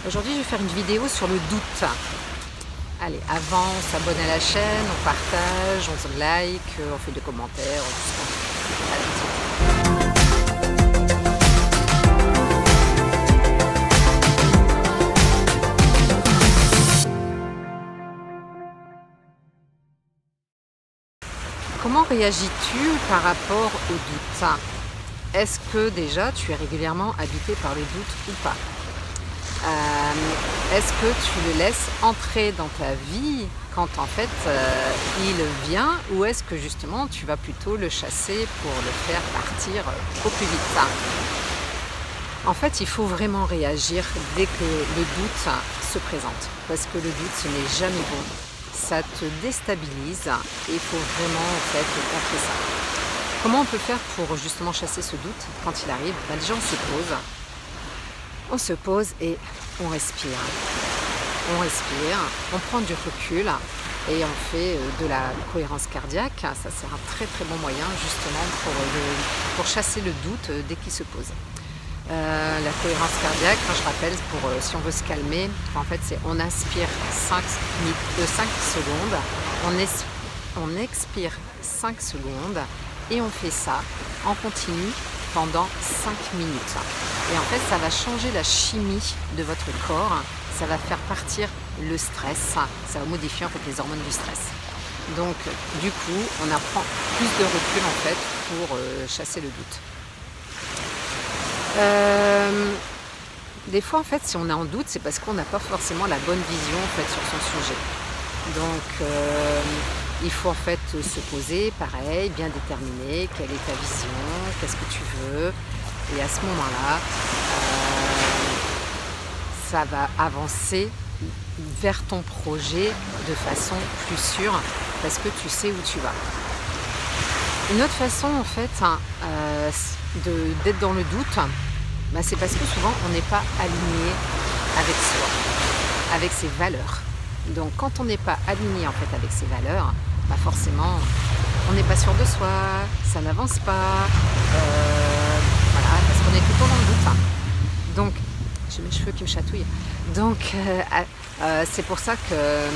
Aujourd'hui, je vais faire une vidéo sur le doute. Allez, avant, on s'abonne à la chaîne, on partage, on se like, on fait des commentaires, tout ça. Allez, c'est tout. Comment réagis-tu par rapport au doute? Est-ce que déjà tu es régulièrement habité par le doute ou pas? Est-ce que tu le laisses entrer dans ta vie quand en fait il vient, ou est-ce que justement tu vas plutôt le chasser pour le faire partir au plus vite? En fait, il faut vraiment réagir dès que le doute se présente, parce que le doute, ce n'est jamais bon. Ça te déstabilise et il faut vraiment en fait contrer ça. Comment on peut faire pour justement chasser ce doute quand il arrive? Déjà on se pose et on respire. On respire, on prend du recul et on fait de la cohérence cardiaque. Ça c'est un très très bon moyen justement pour chasser le doute dès qu'il se pose. La cohérence cardiaque, je rappelle, si on veut se calmer, en fait c'est on inspire 5 secondes, on expire 5 secondes et on fait ça en continu pendant 5 minutes. Et en fait ça va changer la chimie de votre corps, ça va faire partir le stress, ça va modifier en fait les hormones du stress. Donc du coup on apprend plus de recul en fait pour chasser le doute. Des fois en fait si on est en doute, c'est parce qu'on n'a pas forcément la bonne vision en fait sur son sujet. Donc il faut en fait se poser, pareil, bien déterminer quelle est ta vision, qu'est-ce que tu veux, et à ce moment-là ça va avancer vers ton projet de façon plus sûre, parce que tu sais où tu vas. Une autre façon en fait d'être dans le doute, c'est parce que souvent on n'est pas aligné avec soi, avec ses valeurs. Donc quand on n'est pas aligné en fait avec ses valeurs, forcément on n'est pas sûr de soi, ça n'avance pas, voilà, parce qu'on est tout le temps dans le doute. Donc j'ai mes cheveux qui me chatouillent. Donc c'est pour ça que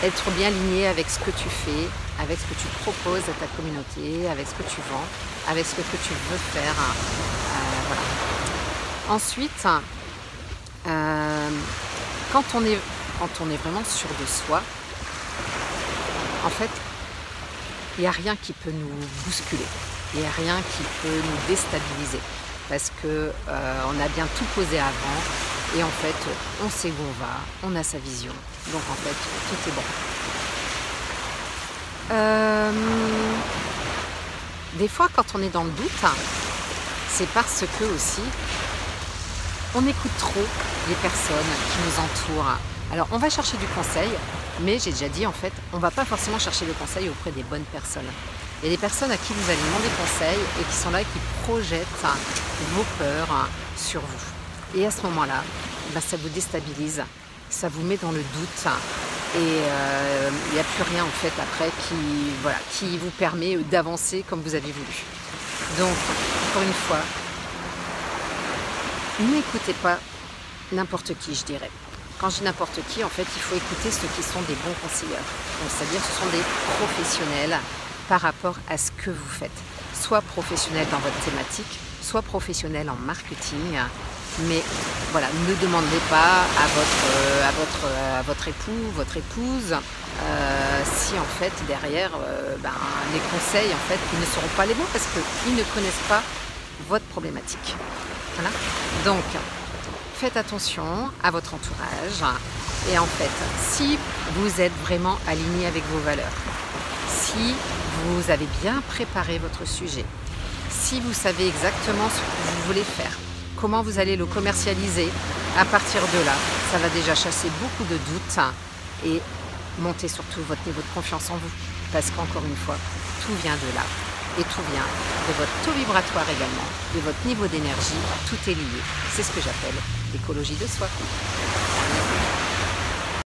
être bien aligné avec ce que tu fais, avec ce que tu proposes à ta communauté, avec ce que tu vends, avec ce que tu veux faire. Voilà. Ensuite, quand on est vraiment sûr de soi, en fait, il n'y a rien qui peut nous bousculer, il n'y a rien qui peut nous déstabiliser, parce que on a bien tout posé avant, et en fait, on sait où on va, on a sa vision, donc en fait, tout est bon. Des fois, quand on est dans le doute, c'est parce que aussi, on écoute trop les personnes qui nous entourent. Alors, on va chercher du conseil, mais j'ai déjà dit, en fait, on ne va pas forcément chercher le conseil auprès des bonnes personnes. Il y a des personnes à qui vous allez demander conseil et qui sont là, qui projettent vos peurs sur vous. Et à ce moment-là, ça vous déstabilise, ça vous met dans le doute, et il n'y a plus rien en fait après qui vous permet d'avancer comme vous avez voulu. Donc, encore une fois, n'écoutez pas n'importe qui, je dirais. Quand je dis n'importe qui, en fait, il faut écouter ceux qui sont des bons conseillers. C'est-à-dire ce sont des professionnels par rapport à ce que vous faites. Soit professionnels dans votre thématique, soit professionnels en marketing. Mais voilà, ne demandez pas à votre époux, votre épouse, si en fait derrière les conseils en fait ils ne seront pas les bons, parce qu'ils ne connaissent pas votre problématique. Voilà. Donc faites attention à votre entourage, et en fait si vous êtes vraiment aligné avec vos valeurs, si vous avez bien préparé votre sujet, si vous savez exactement ce que vous voulez faire, comment vous allez le commercialiser, à partir de là, ça va déjà chasser beaucoup de doutes et monter surtout votre niveau de confiance en vous. Parce qu'encore une fois, tout vient de là. Et tout vient de votre taux vibratoire également, de votre niveau d'énergie, tout est lié. C'est ce que j'appelle l'écologie de soi.